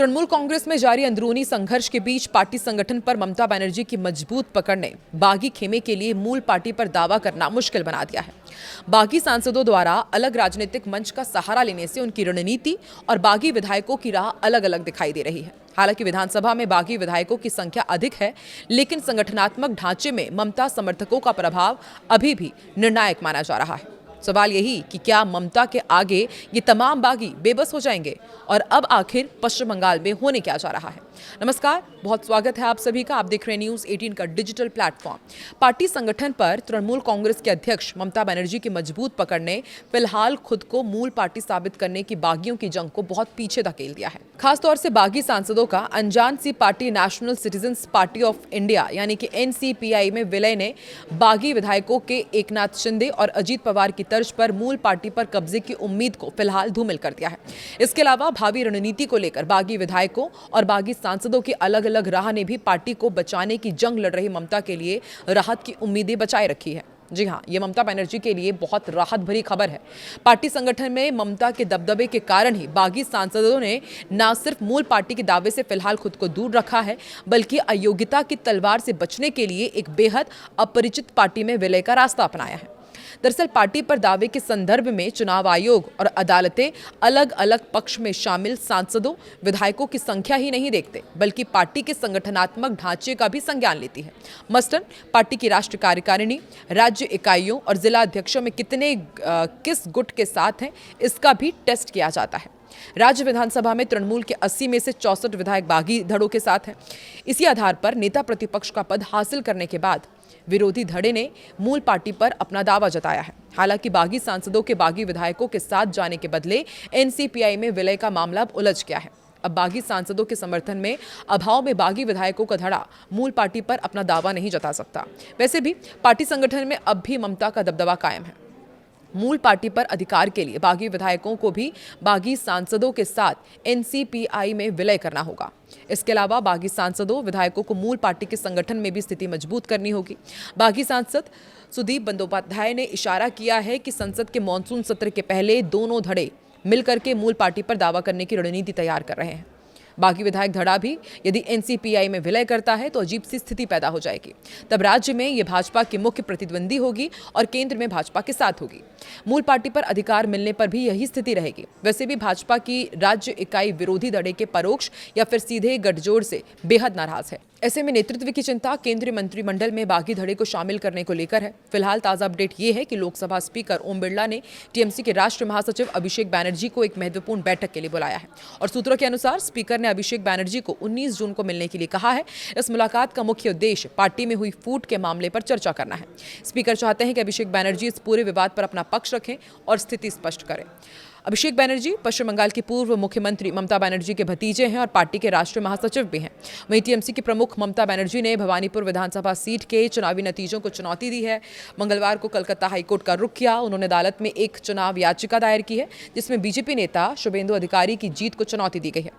तृणमूल कांग्रेस में जारी अंदरूनी संघर्ष के बीच पार्टी संगठन पर ममता बनर्जी की मजबूत पकड़ ने बागी खेमे के लिए मूल पार्टी पर दावा करना मुश्किल बना दिया है। बागी सांसदों द्वारा अलग राजनीतिक मंच का सहारा लेने से उनकी रणनीति और बागी विधायकों की राह अलग अलग दिखाई दे रही है। हालांकि विधानसभा में बागी विधायकों की संख्या अधिक है, लेकिन संगठनात्मक ढांचे में ममता समर्थकों का प्रभाव अभी भी निर्णायक माना जा रहा है। सवाल यही कि क्या ममता के आगे ये तमाम बागी बेबस हो जाएंगे और अब आखिर पश्चिम बंगाल में होने क्या जा रहा है। नमस्कार, बहुत स्वागत है आप सभी का। आप देख रहे हैं न्यूज़ 18 का डिजिटल प्लेटफॉर्म। पार्टी संगठन पर तृणमूल कांग्रेस के अध्यक्ष ममता बनर्जी की मजबूत पकड़ ने फिलहाल खुद को मूल पार्टी साबित करने की बागियों की जंग को बहुत पीछे धकेल दिया है। खासतौर से बागी सांसदों का अनजान सी party national citizens party of India यानी कि NCPI में विलय ने बागी विधायकों के एकनाथ शिंदे और अजीत पवार की तर्ज पर मूल पार्टी पर कब्जे की उम्मीद को फिलहाल धूमिल कर दिया है। इसके अलावा भावी रणनीति को लेकर बागी विधायकों और बागी सांसदों की अलग अलग राह ने भी पार्टी को बचाने की जंग लड़ रही ममता के लिए राहत की उम्मीदें बचाए रखी है। जी हां, ये ममता बनर्जी के लिए बहुत राहत भरी खबर है। पार्टी संगठन में ममता के दबदबे के कारण ही बागी सांसदों ने न सिर्फ मूल पार्टी के दावे से फिलहाल खुद को दूर रखा है, बल्कि अयोग्यता की तलवार से बचने के लिए एक बेहद अपरिचित पार्टी में विलय का रास्ता अपनाया है। दरअसल पार्टी पर दावे के संदर्भ में चुनाव आयोग और अदालतें अलग अलग पक्ष में शामिल सांसदों विधायकों की संख्या ही नहीं देखते, बल्कि पार्टी के संगठनात्मक ढांचे का भी संज्ञान लेती है। मसलन पार्टी की राष्ट्रीय कार्यकारिणी, राज्य इकाइयों और जिला अध्यक्षों में किस गुट के साथ हैं, इसका भी टेस्ट किया जाता है। राज्य विधानसभा में तृणमूल के 80 में से 64 विधायक बागी धड़ों के साथ हैं। इसी आधार पर नेता प्रतिपक्ष का पद हासिल करने के बाद विरोधी धड़े ने मूल पार्टी पर अपना दावा जताया है। हालांकि बागी सांसदों के बागी विधायकों के साथ जाने के बदले NCPI में विलय का मामला अब उलझ गया है। अब बागी सांसदों के समर्थन में अभाव में बागी विधायकों का धड़ा मूल पार्टी पर अपना दावा नहीं जता सकता। वैसे भी पार्टी संगठन में अब भी ममता का दबदबा कायम है। मूल पार्टी पर अधिकार के लिए बागी विधायकों को भी बागी सांसदों के साथ NCPI में विलय करना होगा। इसके अलावा बागी सांसदों विधायकों को मूल पार्टी के संगठन में भी स्थिति मजबूत करनी होगी। बागी सांसद सुदीप बंदोपाध्याय ने इशारा किया है कि संसद के मॉनसून सत्र के पहले दोनों धड़े मिलकर के मूल पार्टी पर दावा करने की रणनीति तैयार कर रहे हैं। बागी विधायक धड़ा भी यदि NCPI में विलय करता है तो अजीब सी स्थिति पैदा हो जाएगी। तब राज्य में ये भाजपा की मुख्य प्रतिद्वंदी होगी और केंद्र में भाजपा के साथ होगी। मूल पार्टी पर अधिकार मिलने पर भी यही स्थिति रहेगी। वैसे भी भाजपा की राज्य इकाई विरोधी धड़े के परोक्ष या फिर सीधे गठजोड़ से बेहद नाराज है। ऐसे में नेतृत्व की चिंता केंद्रीय मंत्रिमंडल में बागी धड़े को शामिल करने को लेकर है। फिलहाल ताजा अपडेट ये है कि लोकसभा स्पीकर ओम बिरला ने TMC के राष्ट्रीय महासचिव अभिषेक बैनर्जी को एक महत्वपूर्ण बैठक के लिए बुलाया है और सूत्रों के अनुसार स्पीकर ने अभिषेक बैनर्जी को 19 जून को मिलने के लिए कहा है। इस मुलाकात का मुख्य उद्देश्य पार्टी में हुई फूट के मामले पर चर्चा करना है। स्पीकर चाहते हैं कि अभिषेक बैनर्जी इस पूरे विवाद पर अपना पक्ष रखें और स्थिति स्पष्ट करें। अभिषेक बैनर्जी पश्चिम बंगाल की पूर्व मुख्यमंत्री ममता बनर्जी के भतीजे हैं और पार्टी के राष्ट्रीय महासचिव भी हैं। वहीं TMC की प्रमुख ममता बनर्जी ने भवानीपुर विधानसभा सीट के चुनावी नतीजों को चुनौती दी है। मंगलवार को कलकत्ता हाईकोर्ट का रुख किया। उन्होंने अदालत में एक चुनाव याचिका दायर की है, जिसमें BJP नेता शुभेंदु अधिकारी की जीत को चुनौती दी गई है।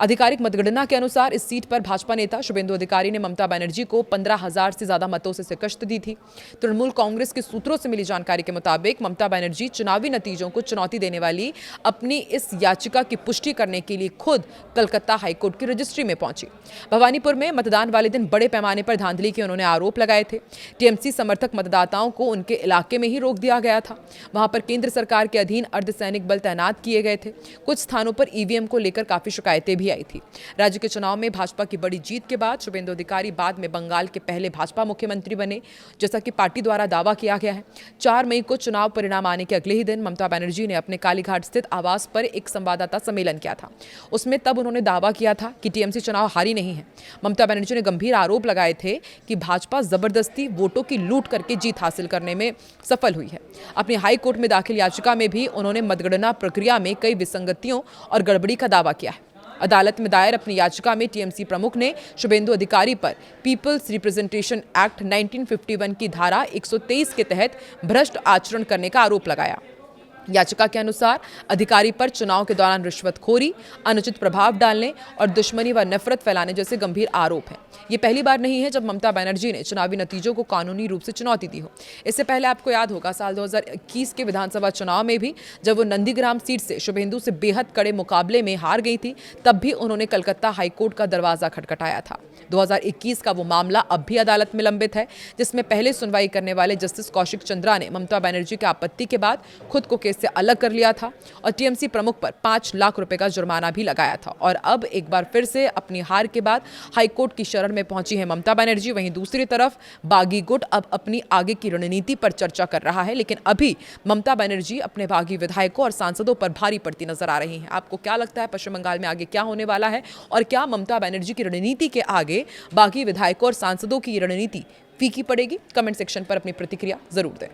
आधिकारिक मतगणना के अनुसार इस सीट पर भाजपा नेता शुभेंदु अधिकारी ने ममता बनर्जी को 15,000 से ज्यादा मतों से शिकस्त दी थी। तृणमूल कांग्रेस के सूत्रों से मिली जानकारी के मुताबिक ममता बनर्जी चुनावी नतीजों को चुनौती देने वाली अपनी इस याचिका की पुष्टि करने के लिए खुद कलकत्ता हाईकोर्ट की रजिस्ट्री में पहुंची। भवानीपुर में मतदान वाले दिन बड़े पैमाने पर धांधली के उन्होंने आरोप लगाए थे। TMC समर्थक मतदाताओं को उनके इलाके में ही रोक दिया गया था। वहां पर केंद्र सरकार के अधीन अर्धसैनिक बल तैनात किए गए थे। कुछ स्थानों पर EVM को लेकर काफी शिकायतें भी आई थी। राज्य के चुनाव में भाजपा की बड़ी जीत के बाद शुभेंदु अधिकारी बाद में बंगाल के पहले भाजपा मुख्यमंत्री बने, जैसा कि पार्टी द्वारा दावा किया गया है। 4 मई को चुनाव परिणाम आने के अगले ही दिन ममता बनर्जी ने अपने कालीघाट स्थित आवास पर एक संवाददाता सम्मेलन किया था। उसमें तब उन्होंने दावा किया था कि TMC चुनाव हारी नहीं है। ममता बनर्जी ने गंभीर आरोप लगाए थे कि भाजपा जबरदस्ती वोटों की लूट करके जीत हासिल करने में सफल हुई है। अपनी हाई कोर्ट में दाखिल याचिका में भी उन्होंने मतगणना प्रक्रिया में कई विसंगतियों और गड़बड़ी का दावा किया है। अदालत में दायर अपनी याचिका में TMC प्रमुख ने शुभेंदु अधिकारी पर पीपल्स रिप्रेजेंटेशन एक्ट 1951 की धारा 123 के तहत भ्रष्ट आचरण करने का आरोप लगाया। याचिका के अनुसार अधिकारी पर चुनाव के दौरान रिश्वतखोरी, अनुचित प्रभाव डालने और दुश्मनी व नफरत फैलाने जैसे गंभीर आरोप हैं। ये पहली बार नहीं है जब ममता बनर्जी ने चुनावी नतीजों को कानूनी रूप से चुनौती दी हो। इससे पहले आपको याद होगा साल 2021 के विधानसभा चुनाव में भी जब वो नंदीग्राम सीट से शुभेंदु से बेहद कड़े मुकाबले में हार गई थी, तब भी उन्होंने कलकत्ता हाईकोर्ट का दरवाजा खटखटाया था। 2021 का वो मामला अब भी अदालत में लंबित है, जिसमें पहले सुनवाई करने वाले जस्टिस कौशिक चंद्रा ने ममता बनर्जी की आपत्ति के बाद खुद को केस से अलग कर लिया था और टीएमसी प्रमुख पर 5 लाख रुपए का जुर्माना भी लगाया था। और अब एक बार फिर से अपनी हार के बाद हाईकोर्ट की शरण में पहुंची है ममता बनर्जी। वहीं दूसरी तरफ बागी गुट अब अपनी आगे की रणनीति पर चर्चा कर रहा है, लेकिन अभी ममता बनर्जी अपने बागी विधायकों और सांसदों पर भारी पड़ती नजर आ रही हैं। आपको क्या लगता है पश्चिम बंगाल में आगे क्या होने वाला है, और क्या ममता बनर्जी की रणनीति के आगे बागी विधायकों और सांसदों की रणनीति फीकी पड़ेगी? कमेंट सेक्शन पर अपनी प्रतिक्रिया जरूर दें।